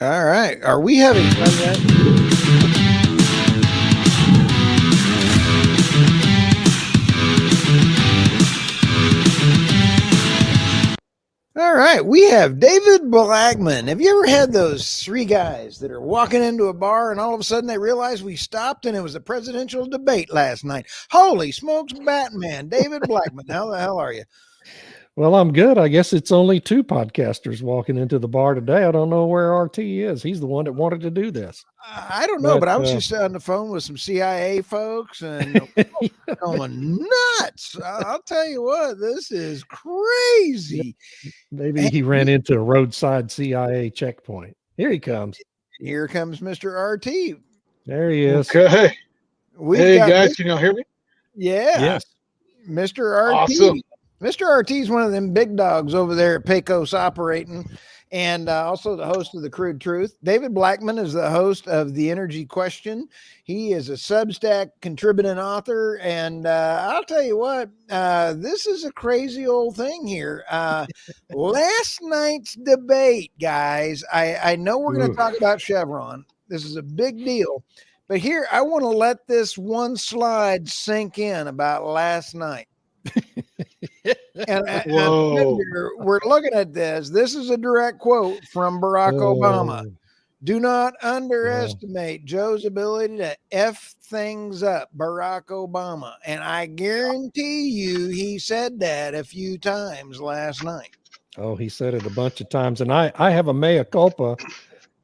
All right. Are we having fun yet? All right. We have David Blackmon. Have you ever had those three guys that are walking into a bar and all of a sudden they realize we stopped and it was a presidential debate last night? Holy smokes, Batman. David Blackmon. How the hell are you? Well, I'm good. I guess it's only two podcasters walking into the bar today. I don't know where RT is. He's the one that wanted to do this. I don't know, but I was just on the phone with some CIA folks and going nuts. I'll tell you what, this is crazy. Maybe he ran into a roadside CIA checkpoint. Here he comes. Here comes Mr. RT. There he is. Okay. Hey, guys, can y'all hear me? Yeah. Yes. Mr. RT. Awesome. Mr. RT is one of them big dogs over there at Pecos operating, and also the host of The Crude Truth. David Blackmon is the host of The Energy Question. He is a Substack contributing author, and I'll tell you what, this is a crazy old thing here. Last night's debate, guys, I know we're going to talk about Chevron. This is a big deal. But here, I want to let this one slide sink in about last night. And we're looking at this. This is a direct quote from Barack Obama. Do not underestimate Joe's ability to F things up, Barack Obama. And I guarantee you he said that a few times last night. Oh, he said it a bunch of times. And I have a mea culpa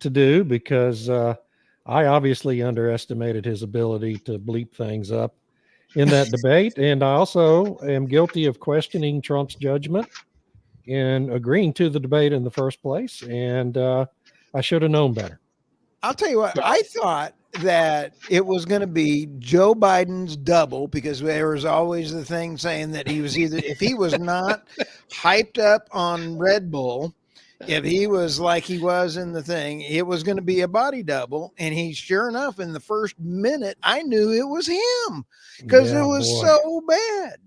to do because I obviously underestimated his ability to bleep things up in that debate. And I also am guilty of questioning Trump's judgment in agreeing to the debate in the first place. And I should have known better. I'll tell you what, I thought that it was going to be Joe Biden's double, because there was always the thing saying that he was either, if he was not hyped up on Red Bull, if he was like he was in the thing, it was going to be a body double. And he, sure enough, in the first minute, I knew it was him because it was so bad.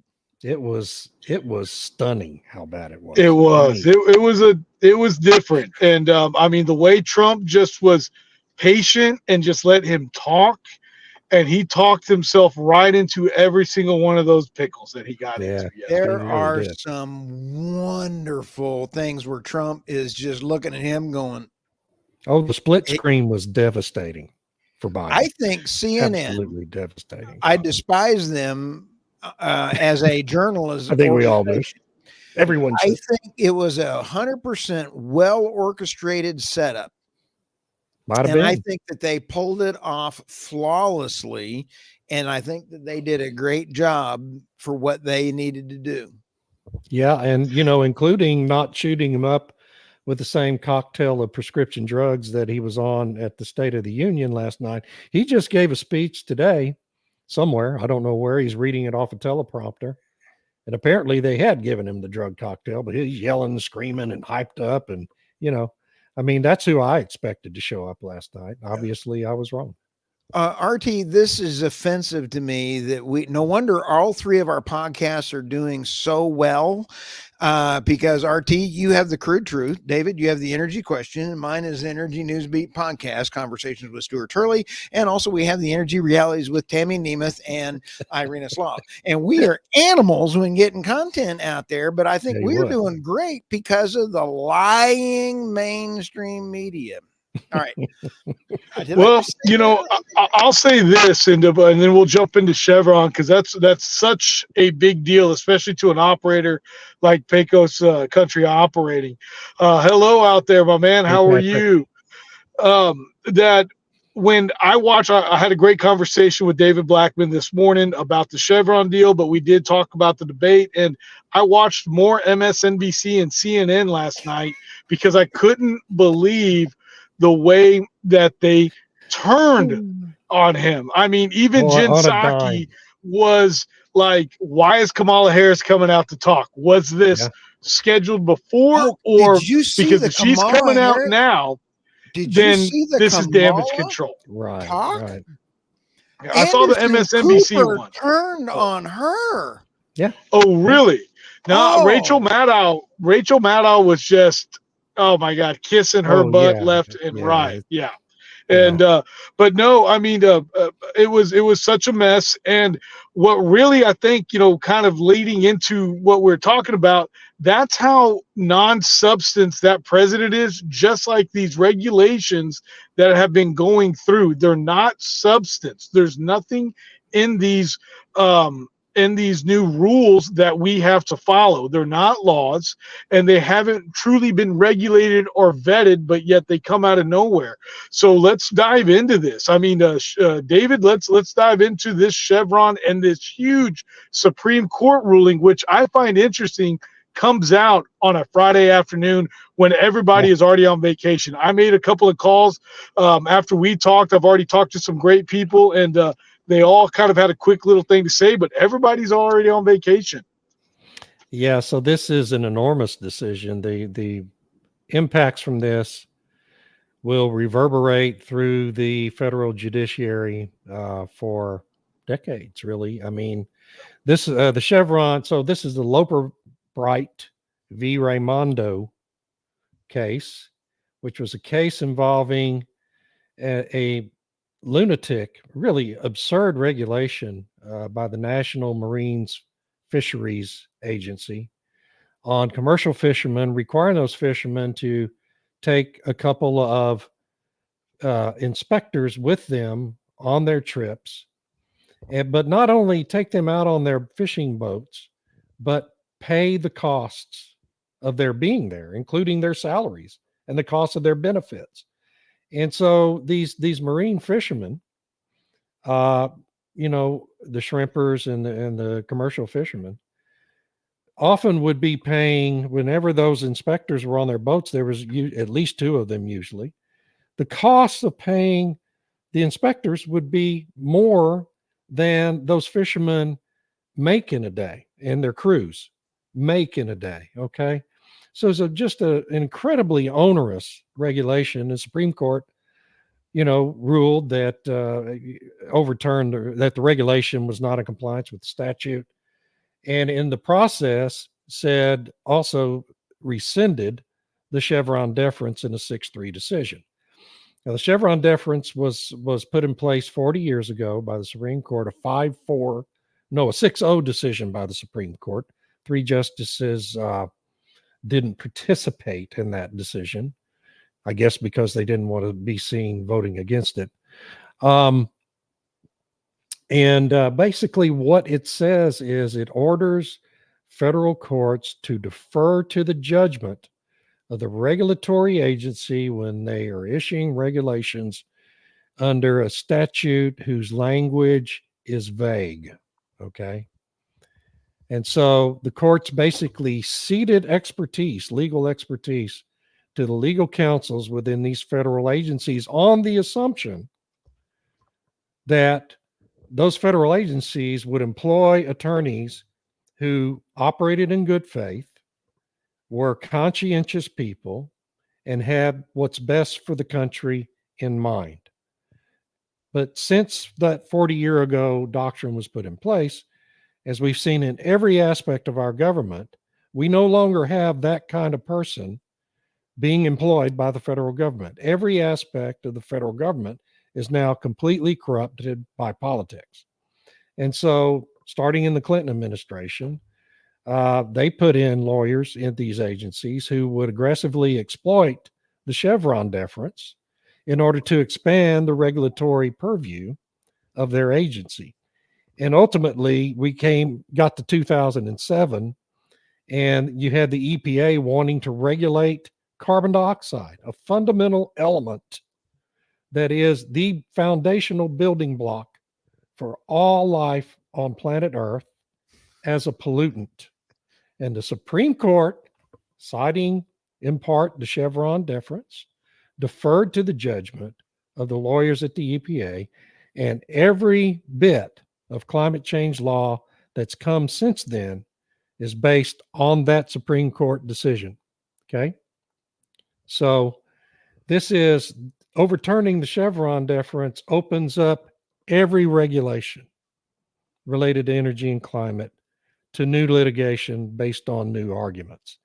It was stunning how bad it was. It was different. And I mean, the way Trump just was patient and just let him talk, and he talked himself right into every single one of those pickles that he got into. There are some wonderful things where Trump is just looking at him going, oh, the split screen was devastating for Biden. I think CNN, absolutely devastating. I despise them as a journalist. I think we all do. Everyone should. I think it was 100% well orchestrated setup. I think that they pulled it off flawlessly, and I think that they did a great job for what they needed to do. Yeah, and including not shooting him up with the same cocktail of prescription drugs that he was on at the State of the Union last night. He just gave a speech today somewhere. I don't know where. He's reading it off a teleprompter. And apparently they had given him the drug cocktail, but he's yelling, screaming, and hyped up. And, I mean, that's who I expected to show up last night. Obviously, I was wrong. RT, this is offensive to me that no wonder all three of our podcasts are doing so well, because RT, you have the Crude Truth. David, you have the Energy Question, and mine is Energy Newsbeat Podcast, Conversations with Stuart Turley. And also we have the Energy Realities with Tammy Nemeth and Irina Slav. And we are animals when getting content out there, but I think we're doing great because of the lying mainstream media. All right. Well, I'll say this, and then we'll jump into Chevron, because that's such a big deal, especially to an operator like Pecos Country Operating. Hello out there, my man. How are you? That when I had a great conversation with David Blackmon this morning about the Chevron deal, but we did talk about the debate, and I watched more MSNBC and CNN last night because I couldn't believe the way that they turned on him. I mean, even Jen Psaki was like, why is Kamala Harris coming out to talk? Was this scheduled before, or because if she's coming out now, then this is damage control. Right. I saw the MSNBC one. Turned on her. Yeah. Oh, really? No, Rachel Maddow was just oh my God, kissing her Oh butt yeah, left and yeah, right. Yeah. yeah. And but no, I mean, it was such a mess. And what really, I think, kind of leading into what we're talking about, that's how non-substance that president is. Just like these regulations that have been going through, they're not substance. There's nothing in these new rules that we have to follow. They're not laws, and they haven't truly been regulated or vetted, but yet they come out of nowhere. So let's dive into this. I mean, David, let's dive into this Chevron and this huge Supreme Court ruling, which I find interesting. Comes out on a Friday afternoon when everybody is already on vacation. I made a couple of calls after we talked. I've already talked to some great people, and they all kind of had a quick little thing to say, but everybody's already on vacation. Yeah, so this is an enormous decision. The impacts from this will reverberate through the federal judiciary for decades, really. I mean, this the Chevron. So this is the Loper Bright v. Raimondo case, which was a case involving a lunatic, really absurd regulation by the National Marines Fisheries Agency on commercial fishermen, requiring those fishermen to take a couple of inspectors with them on their trips, but not only take them out on their fishing boats, but pay the costs of their being there, including their salaries and the cost of their benefits. And so these marine fishermen, uh, the shrimpers and the commercial fishermen, often would be paying, whenever those inspectors were on their boats, there was at least two of them usually. The cost of paying the inspectors would be more than those fishermen make in a day and their crews make in a day. Okay. So it's just an incredibly onerous regulation. The Supreme Court, ruled that overturned that the regulation was not in compliance with the statute. And in the process said also rescinded the Chevron deference in a 6-3 decision. Now, the Chevron deference was put in place 40 years ago by the Supreme Court, a 6-0 decision by the Supreme Court. 3 justices didn't participate in that decision, I guess because they didn't want to be seen voting against it. And basically what it says is it orders federal courts to defer to the judgment of the regulatory agency when they are issuing regulations under a statute whose language is vague. Okay. And so the courts basically ceded expertise, legal expertise, to the legal counsels within these federal agencies on the assumption that those federal agencies would employ attorneys who operated in good faith, were conscientious people, and had what's best for the country in mind. But since that 40-year ago doctrine was put in place, as we've seen in every aspect of our government, we no longer have that kind of person being employed by the federal government. Every aspect of the federal government is now completely corrupted by politics. And so, starting in the Clinton administration, they put in lawyers in these agencies who would aggressively exploit the Chevron deference in order to expand the regulatory purview of their agency. And ultimately, we got to 2007, and you had the EPA wanting to regulate carbon dioxide, a fundamental element that is the foundational building block for all life on planet Earth as a pollutant. And the Supreme Court, citing in part the Chevron deference, deferred to the judgment of the lawyers at the EPA, and every bit of climate change law that's come since then is based on that Supreme Court decision. Okay. So this is overturning the Chevron deference opens up every regulation related to energy and climate to new litigation based on new arguments.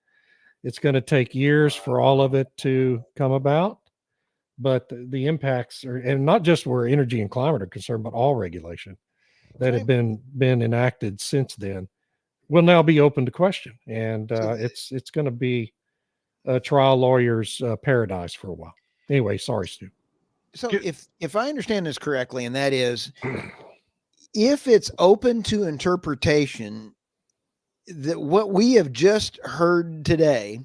It's going to take years for all of it to come about, but the impacts are, and not just where energy and climate are concerned, but all regulation that have been enacted since then will now be open to question. And it's going to be a trial lawyer's paradise for a while. Anyway, sorry, Stu. So if I understand this correctly, and that is, if it's open to interpretation, that what we have just heard today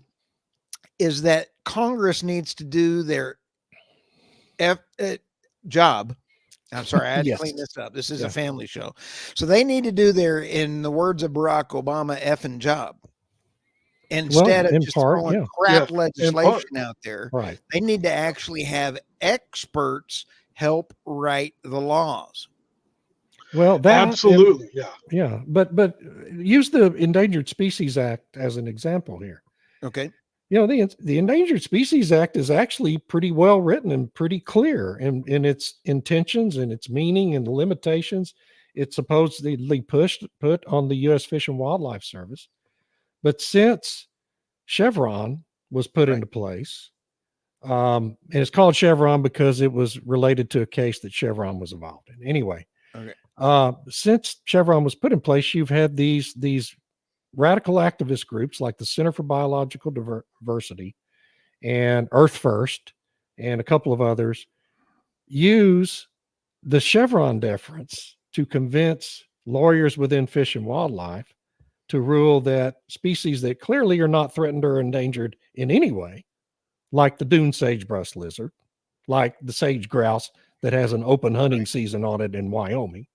is that Congress needs to do their job. I'm sorry, I had to clean this up. This is a family show. So they need to do their, in the words of Barack Obama, effing job. Instead of just throwing crap legislation out there, they need to actually have experts help write the laws. Well, that absolutely, yeah. But use the Endangered Species Act as an example here. Okay. You know, the Endangered Species Act is actually pretty well written and pretty clear in its intentions and its meaning and the limitations it's supposedly put on the U.S. Fish and Wildlife Service. But since Chevron was put into place, and it's called Chevron because it was related to a case that Chevron was involved in. Anyway, since Chevron was put in place, you've had these radical activist groups like the Center for Biological Diversity and Earth First and a couple of others use the Chevron deference to convince lawyers within fish and wildlife to rule that species that clearly are not threatened or endangered in any way, like the dune sagebrush lizard, like the sage grouse that has an open hunting season on it in Wyoming,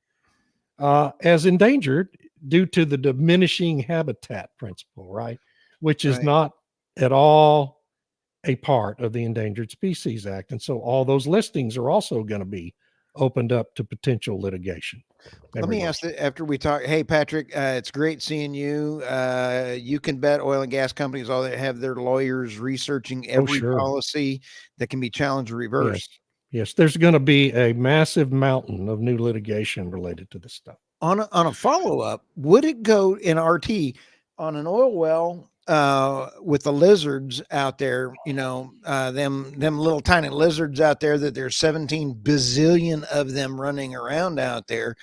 as endangered due to the diminishing habitat principle, right? Which is not at all a part of the Endangered Species Act. And so all those listings are also going to be opened up to potential litigation. Let me ask that after we talk. Hey, Patrick, it's great seeing you. You can bet oil and gas companies all that have their lawyers researching every policy that can be challenged or reversed. Yes, there's going to be a massive mountain of new litigation related to this stuff. On a follow-up, would it go in RT on an oil well with the lizards out there, you know, them little tiny lizards out there that there's 17 bazillion of them running around out there?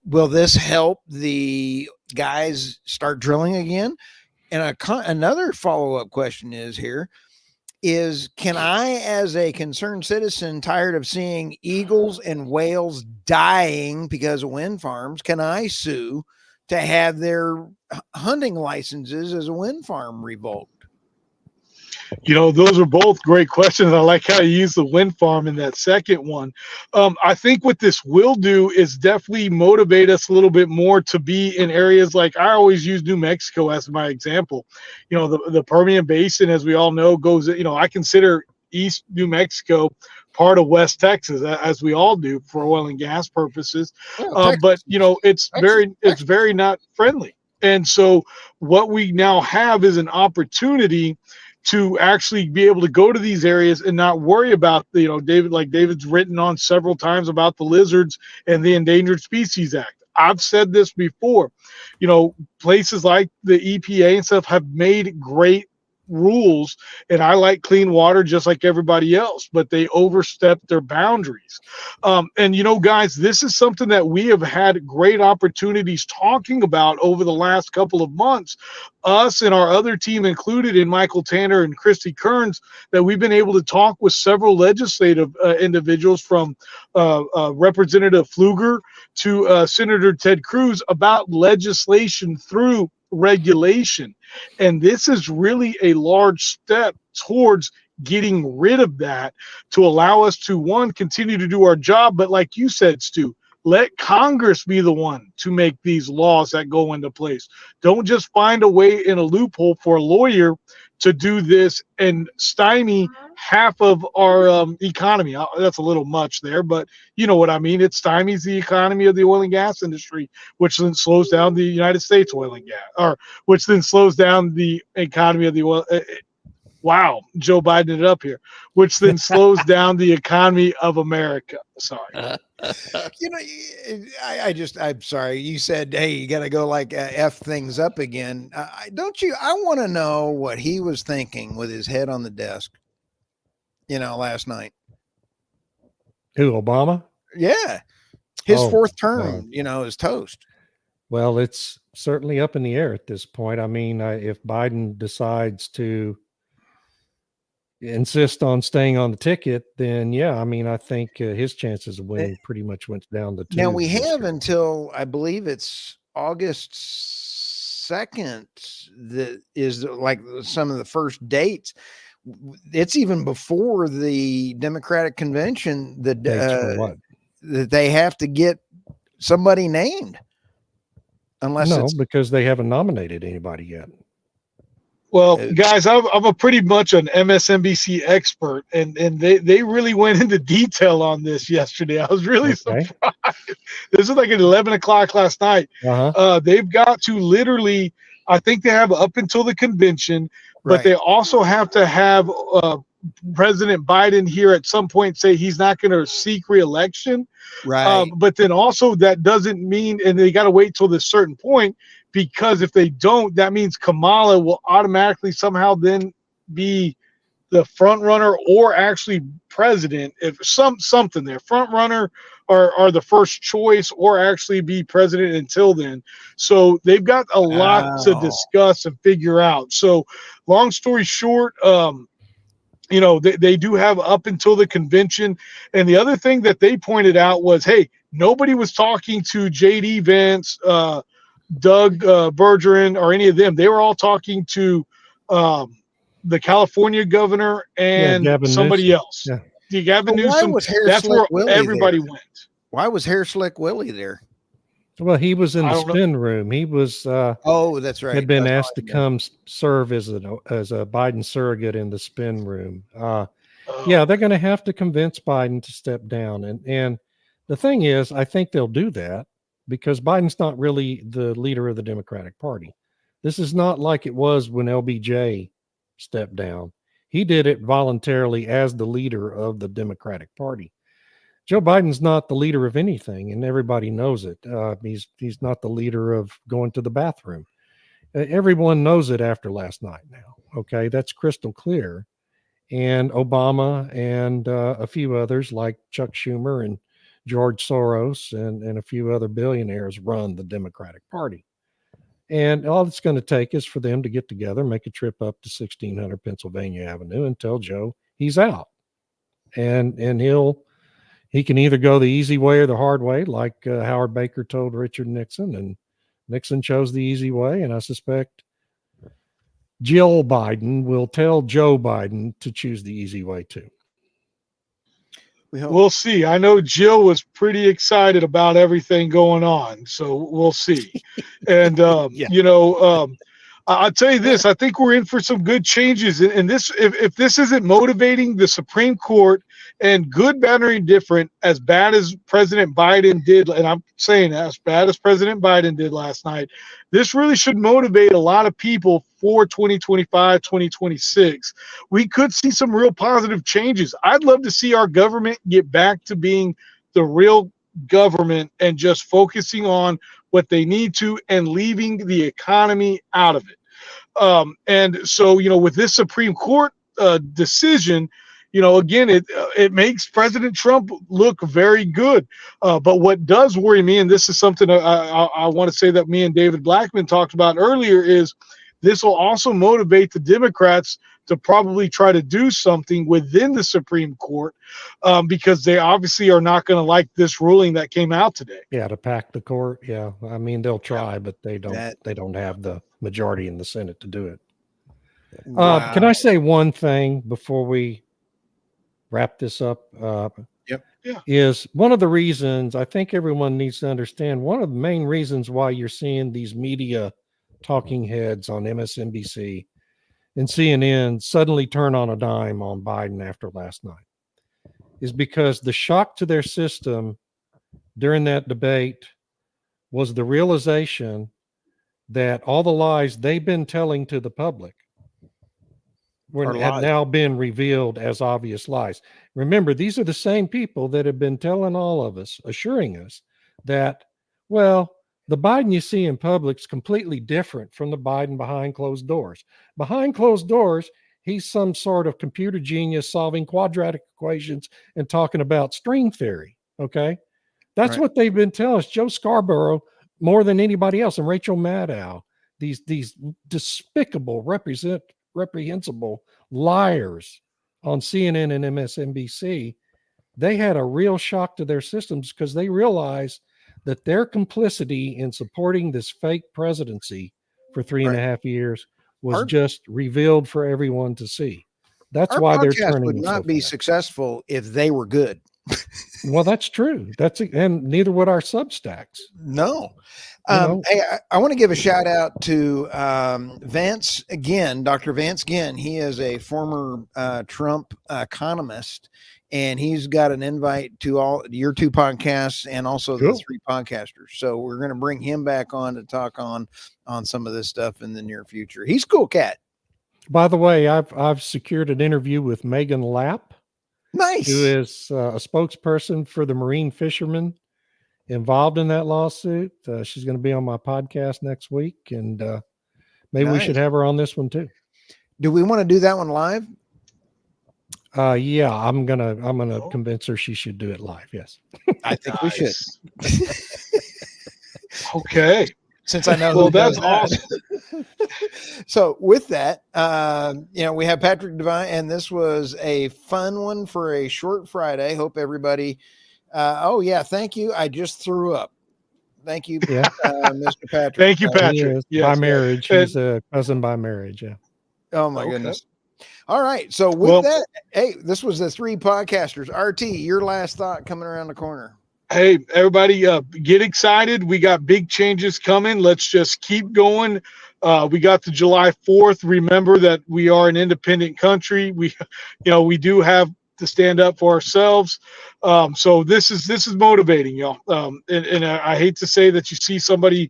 Will this help the guys start drilling again? And another follow-up question is can I, as a concerned citizen, tired of seeing eagles and whales dying because of wind farms, can I sue to have their hunting licenses as a wind farm revoked? You know, those are both great questions. I like how you use the wind farm in that second one. I think what this will do is definitely motivate us a little bit more to be in areas like, I always use New Mexico as my example. You know, the Permian Basin, as we all know, goes, you know, I consider East New Mexico part of West Texas, as we all do for oil and gas purposes. But, you know, it's very not friendly. And so what we now have is an opportunity to actually be able to go to these areas and not worry about, you know, David's written on several times about the lizards and the Endangered Species Act. I've said this before, you know, places like the EPA and stuff have made great rules, and I like clean water just like everybody else, but they overstepped their boundaries. And you know, guys, this is something that we have had great opportunities talking about over the last couple of months, us and our other team included in Michael Tanner and Christy Kearns, that we've been able to talk with several legislative individuals from Representative Pfluger to Senator Ted Cruz about legislation through regulation. And this is really a large step towards getting rid of that to allow us to, one, continue to do our job, but like you said, Stu, let Congress be the one to make these laws that go into place. Don't just find a way in a loophole for a lawyer to do this and stymie half of our economy. That's a little much there, but you know what I mean. It stymies the economy of the oil and gas industry, which then slows down the United States oil and gas, or which then slows down the economy of the oil. Wow, Joe Biden it up here, which then slows down the economy of America. Sorry. You know, I'm sorry. You said, hey, you got to go like F things up again. Don't you? I want to know what he was thinking with his head on the desk, last night. Who, Obama? Yeah. His fourth term, God. is toast. Well, it's certainly up in the air at this point. I mean, if Biden decides to insist on staying on the ticket, then yeah, I mean, I think his chances of winning pretty much went down the tubes. Now we have until I believe it's August 2nd that is like some of the first dates. It's even before the Democratic convention that they have to get somebody named. Unless because they haven't nominated anybody yet. Well, guys, I'm a pretty much an MSNBC expert, and they really went into detail on this yesterday. I was really surprised. This is like at 11 o'clock last night. They've got to literally, I think they have up until the convention, but they also have to have President Biden here at some point say he's not going to seek re-election. Right. But then also that doesn't mean, and they got to wait till this certain point, because if they don't, that means Kamala will automatically somehow then be the front runner or actually president. If something there, front runner are the first choice or actually be president until then. So they've got a lot to discuss and figure out. So long story short, they do have up until the convention. And the other thing that they pointed out was, hey, nobody was talking to J.D. Vance, Doug Bergeron, or any of them. They were all talking to the California governor and somebody Newsom. else. Yeah. Gavin Newsom. That's where everybody went. Why was Hair Slick Willie there? Well, he was in the spin room. He was. That's right. Had been asked to come serve as a Biden surrogate in the spin room. Yeah, they're going to have to convince Biden to step down, and the thing is, I think they'll do that because Biden's not really the leader of the Democratic Party. This is not like it was when LBJ stepped down. He did it voluntarily as the leader of the Democratic Party. Joe Biden's not the leader of anything, and everybody knows it. He's not the leader of going to the bathroom. Everyone knows it after last night now. Okay, that's crystal clear. And Obama and a few others like Chuck Schumer and George Soros and a few other billionaires run the Democratic Party. And all it's going to take is for them to get together, make a trip up to 1600 Pennsylvania Avenue and tell Joe he's out. And he can either go the easy way or the hard way, like Howard Baker told Richard Nixon, and Nixon chose the easy way. And I suspect Jill Biden will tell Joe Biden to choose the easy way too. We'll see. I know Jill was pretty excited about everything going on, so we'll see. And I'll tell you this: I think we're in for some good changes. And this, if this isn't motivating the Supreme Court, and good, bad, or indifferent, as bad as President Biden did, and I'm saying as bad as President Biden did last night, this really should motivate a lot of people for 2025, 2026. We could see some real positive changes. I'd love to see our government get back to being the real government and just focusing on what they need to and leaving the economy out of it. And so, with this Supreme Court decision, again, it makes President Trump look very good. But what does worry me, and this is something I want to say that me and David Blackmon talked about earlier, is this will also motivate the Democrats to probably try to do something within the Supreme Court because they obviously are not going to like this ruling that came out today. Yeah, to pack the court. Yeah, I mean they'll try, but they don't have the majority in the Senate to do it. Wow. Can I say one thing before we wrap this up? Yep. Yeah. Is one of the reasons I think everyone needs to understand, one of the main reasons why you're seeing these media talking heads on MSNBC and CNN suddenly turn on a dime on Biden after last night is because the shock to their system during that debate was the realization that all the lies they've been telling to the public have now been revealed as obvious lies. Remember, these are the same people that have been telling all of us, assuring us that, well, the Biden you see in public is completely different from the Biden behind closed doors. Behind closed doors, he's some sort of computer genius solving quadratic equations and talking about string theory. Okay. That's what they've been telling us. Joe Scarborough, more than anybody else, and Rachel Maddow, these despicable, reprehensible liars on CNN and MSNBC, they had a real shock to their systems because they realized that their complicity in supporting this fake presidency for 3.5 years was just revealed for everyone to see. That's why they're turning. Would not be successful if they were good. Well, that's true. And neither would our Substacks. No. Hey, I want to give a shout out to Vance again, Dr. Vance Ginn. He is a former Trump economist, and he's got an invite to all your 2 podcasts and also the 3 podcasters. So we're going to bring him back on to talk on some of this stuff in the near future. He's a cool cat. By the way, I've secured an interview with Megan Lapp. Nice. Who is a spokesperson for the marine fishermen involved in that lawsuit. She's going to be on my podcast next week, and maybe we should have her on this one too. Do we want to do that one live? Yeah, I'm gonna convince her she should do it live. Yes, I think we should. Okay. Since I know. Well, that's awesome. So with that, we have Patrick Devine, and this was a fun one for a short Friday. Hope everybody. Thank you. I just threw up. Thank you, Mr. Patrick. Thank you, Patrick. By marriage, he's a cousin by marriage. Yeah. Oh my goodness. All right. So with that, hey, this was the 3 podcasters. RT, your last thought coming around the corner. Hey, everybody, get excited. We got big changes coming. Let's just keep going. We got the July 4th. Remember that we are an independent country. We do have to stand up for ourselves. So this is motivating, y'all. And I hate to say that you see somebody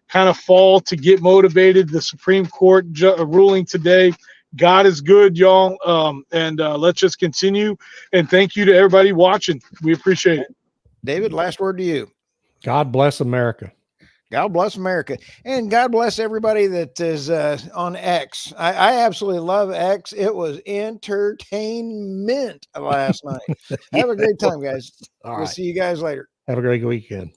kind of fall to get motivated. The Supreme Court ruling today. God is good, y'all. And let's just continue. And thank you to everybody watching. We appreciate it. David, last word to you. God bless America. God bless America. And God bless everybody that is on X. I absolutely love X. It was entertainment last night. Have a great time, guys. We'll see you guys later. Have a great weekend.